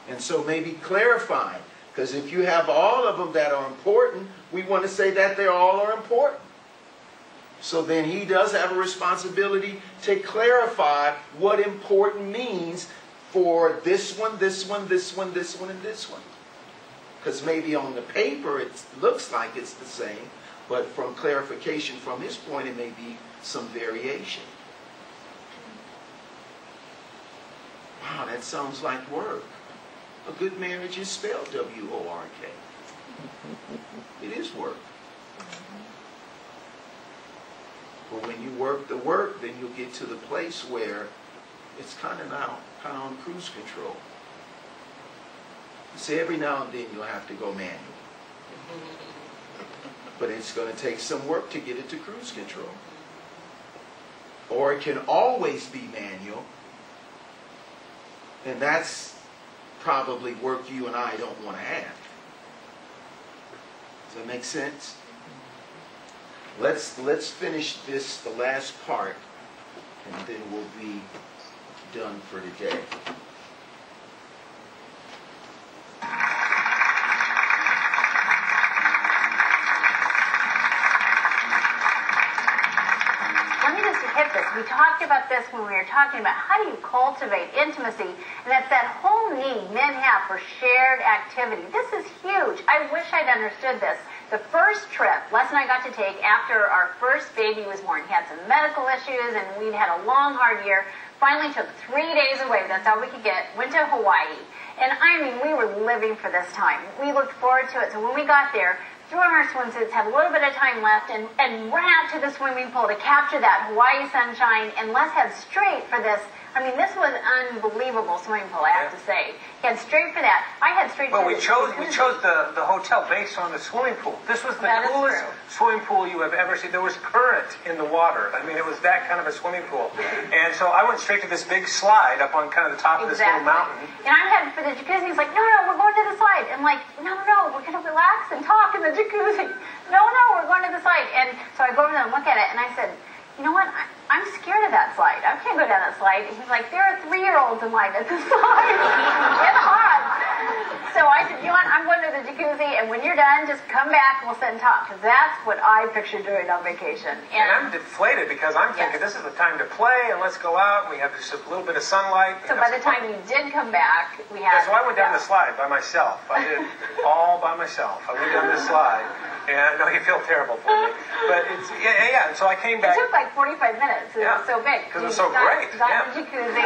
And so maybe clarify, because if you have all of them that are important, we want to say that they all are important. So then he does have a responsibility to clarify what important means for this one, this one, this one, this one, and this one. Because maybe on the paper it looks like it's the same, but from clarification from his point, it may be some variation. Wow, that sounds like work. A good marriage is spelled W-O-R-K. It is work. But when you work the work, then you'll get to the place where it's kind of on cruise control. See, every now and then you'll have to go manual. But it's going to take some work to get it to cruise control. Or it can always be manual. And that's probably work you and I don't want to have. Does that make sense? Let's finish this, the last part, and then we'll be done for today. We talked about this when we were talking about how do you cultivate intimacy, and it's that whole need men have for shared activity. This is huge. I wish I'd understood this. The first trip Les and I got to take after our first baby was born, he had some medical issues, and we'd had a long, hard year. Finally took 3 days away. That's all we could get. Went to Hawaii. And I mean, we were living for this time. We looked forward to it. So when we got there, threw on our swimsuits, had a little bit of time left, and ran out to the swimming pool to capture that Hawaii sunshine, and Les had straight for this. I mean, this was unbelievable swimming pool, I have to say. He had straight for that. I had straight for we chose the hotel based on the swimming pool. This was the coolest swimming pool you have ever seen. There was current in the water. I mean, it was that kind of a swimming pool. And so I went straight to this big slide up on kind of the top of this little mountain. And I'm headed for the jacuzzi. He's like, no, we're going to the slide. I'm like, no, we're going to relax and talk in the jacuzzi. No, we're going to the slide. And so I go over there and look at it, and I said, you know what? I'm scared of that slide. I can't go down that slide. And he's like, there are 3-year-olds in line at the slide. Get on. So I said, you know what? I'm going to the jacuzzi, and when you're done, just come back and we'll sit and talk. Because that's what I picture doing on vacation. And I'm deflated because I'm thinking this is the time to play, and let's go out. And we have just a little bit of sunlight. So by the time you did come back, we had... So I went down the slide by myself. I did all by myself. I went down this slide. And I know you feel terrible for me. But it's, yeah. So I came back. It took like 45 minutes. It was so big. Because it was so great. Got the jacuzzi.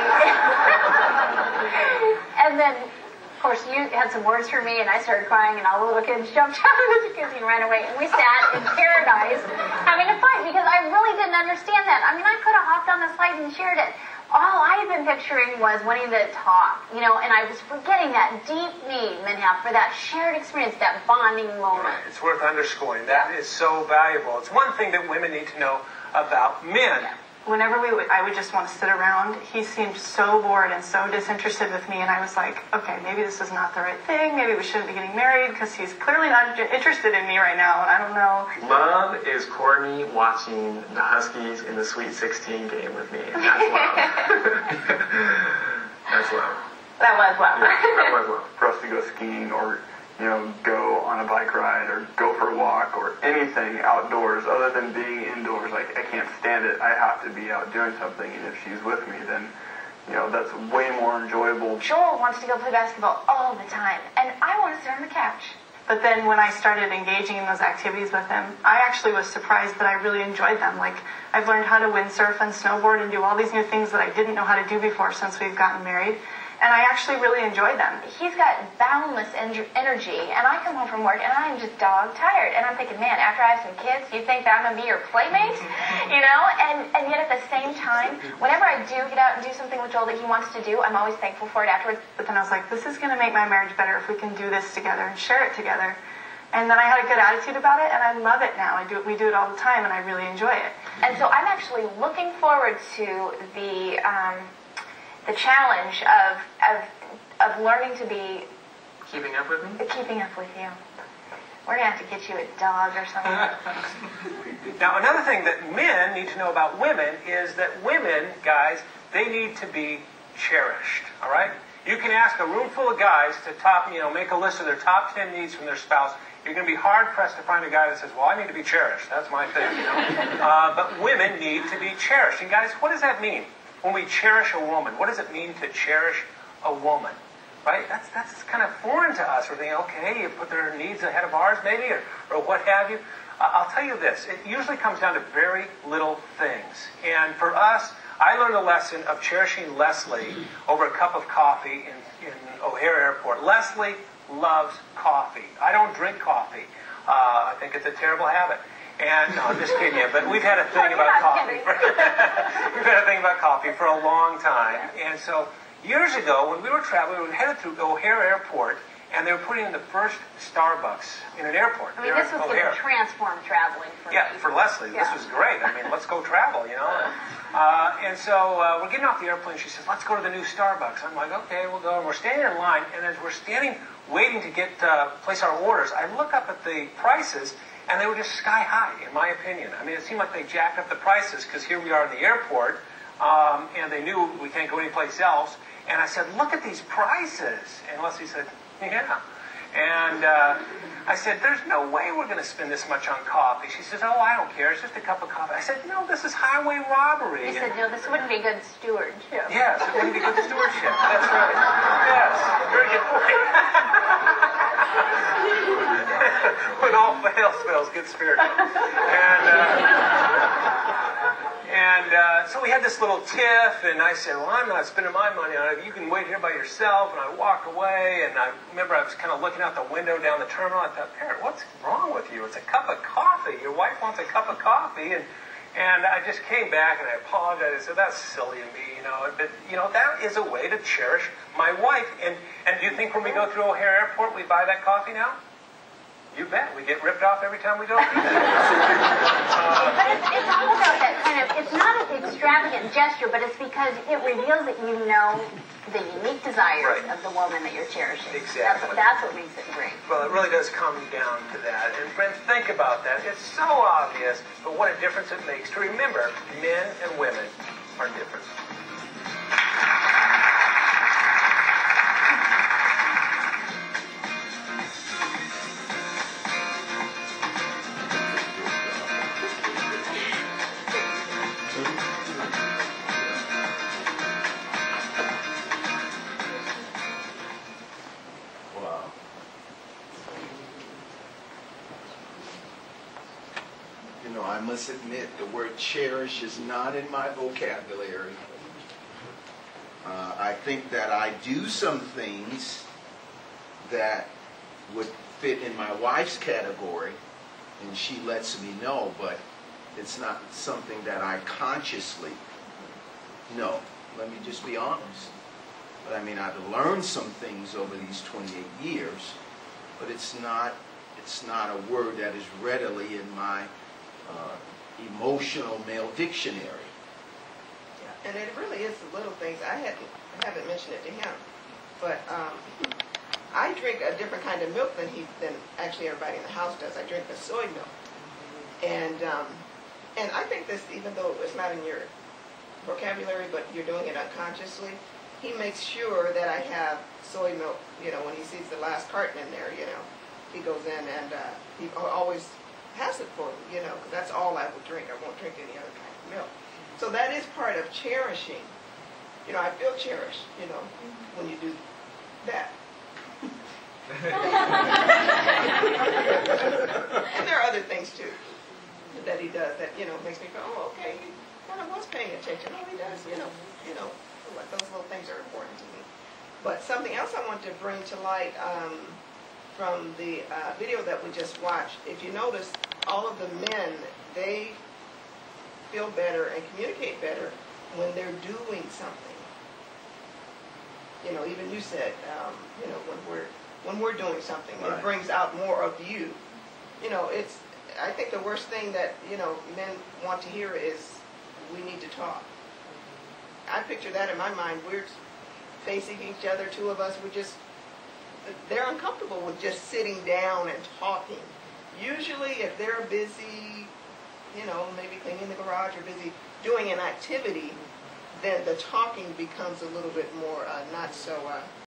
And then, of course, you had some words for me, and I started crying, and all the little kids jumped out of the jacuzzi and ran away. And we sat in paradise having a fight because I really didn't understand that. I mean, I could have hopped on the slide and shared it. All I had been picturing was wanting to talk, and I was forgetting that deep need men have for that shared experience, that bonding moment. Right. It's worth underscoring. That is so valuable. It's one thing that women need to know about men. Yeah. Whenever I would just want to sit around, he seemed so bored and so disinterested with me, and I was like, okay, maybe this is not the right thing. Maybe we shouldn't be getting married because he's clearly not interested in me right now, and I don't know. Love is Courtney watching the Huskies in the Sweet 16 game with me, and that's love. That's love. That was love. That was love. For us to go skiing or go on a bike ride or go for a walk or anything outdoors other than being indoors, like, I can't stand it. I have to be out doing something, and if she's with me, then, that's way more enjoyable. Joel wants to go play basketball all the time, and I want to sit on the couch. But then when I started engaging in those activities with him, I actually was surprised that I really enjoyed them. Like, I've learned how to windsurf and snowboard and do all these new things that I didn't know how to do before since we've gotten married. And I actually really enjoy them. He's got boundless energy, and I come home from work, and I'm just dog tired. And I'm thinking, man, after I have some kids, you think that I'm going to be your playmate? And yet at the same time, whenever I do get out and do something with Joel that he wants to do, I'm always thankful for it afterwards. But then I was like, this is going to make my marriage better if we can do this together and share it together. And then I had a good attitude about it, and I love it now. We do it all the time, and I really enjoy it. And so I'm actually looking forward to the challenge of learning to be... Keeping up with me? Keeping up with you. We're going to have to get you a dog or something. Now, another thing that men need to know about women is that women, guys, they need to be cherished, all right? You can ask a room full of guys to make a list of their top 10 needs from their spouse. You're going to be hard-pressed to find a guy that says, well, I need to be cherished. That's my thing, but women need to be cherished. And guys, what does that mean? When we cherish a woman, what does it mean to cherish a woman? Right? That's kind of foreign to us. We're thinking, okay, you put their needs ahead of ours, maybe, or what have you. I'll tell you this. It usually comes down to very little things. And for us, I learned a lesson of cherishing Leslie over a cup of coffee in O'Hare Airport. Leslie loves coffee. I don't drink coffee. I think it's a terrible habit. And no, I'm just kidding you. But we've had a thing about coffee. We've had a thing about coffee for a long time. And so years ago, when we were traveling, we were headed through O'Hare Airport, and they were putting in the first Starbucks in an airport. I mean, this was going to transform traveling for me. Yeah, for Leslie. Yeah. This was great. I mean, let's go travel, And so we're getting off the airplane. She says, let's go to the new Starbucks. I'm like, okay, we'll go. And we're standing in line, and as we're standing waiting to place our orders, I look up at the prices, and they were just sky high, in my opinion. I mean, it seemed like they jacked up the prices, because here we are in the airport, and they knew we can't go anyplace else. And I said, look at these prices. And Leslie said, yeah. And I said, there's no way we're going to spend this much on coffee. She says, oh, I don't care. It's just a cup of coffee. I said, no, this is highway robbery. You said, no, this wouldn't be good stewardship. Yes, it wouldn't be good stewardship. That's right. Yes, very good point. When all fails, good spirit. And so we had this little tiff, and I said, well, I'm not spending my money on it. You can wait here by yourself. And I walk away, and I remember I was kind of looking out the window down the terminal. I thought, Parrot, what's wrong with you? It's a cup of coffee. Your wife wants a cup of coffee. And I just came back, and I apologized. I said, that's silly of me, But, that is a way to cherish my wife. And do you think when we go through O'Hare Airport, we buy that coffee now? You bet. We get ripped off every time we go through that. But it's all about that kind of, it's not an extravagant gesture, but it's because it reveals that you know the unique desires of the woman that you're cherishing. Exactly. That's what makes it great. Well, it really does come down to that. And friends, think about that. It's so obvious, but what a difference it makes to remember men and women are different. I must admit, the word cherish is not in my vocabulary. I think that I do some things that would fit in my wife's category, and she lets me know, but it's not something that I consciously know. Let me just be honest. But I mean, I've learned some things over these 28 years, but it's not a word that is readily in my emotional male dictionary. Yeah, and it really is the little things. I haven't mentioned it to him, but I drink a different kind of milk than actually everybody in the house does. I drink the soy milk, and I think this, even though it's not in your vocabulary, but you're doing it unconsciously, he makes sure that I have soy milk. When he sees the last carton in there, he goes in and he always has it for me, because that's all I will drink. I won't drink any other kind of milk. So that is part of cherishing. I feel cherished, when you do that. And there are other things, too, that he does that, makes me go, oh, okay, he kind of was paying attention. Oh, he does, those little things are important to me. But something else I want to bring to light, from the video that we just watched, if you notice, all of the men, they feel better and communicate better when they're doing something. Even you said, when we're doing something, it brings out more of you. I think the worst thing that, men want to hear is, we need to talk. I picture that in my mind. We're facing each other, two of us, they're uncomfortable with just sitting down and talking. Usually, if they're busy, maybe cleaning the garage or busy doing an activity, then the talking becomes a little bit more not so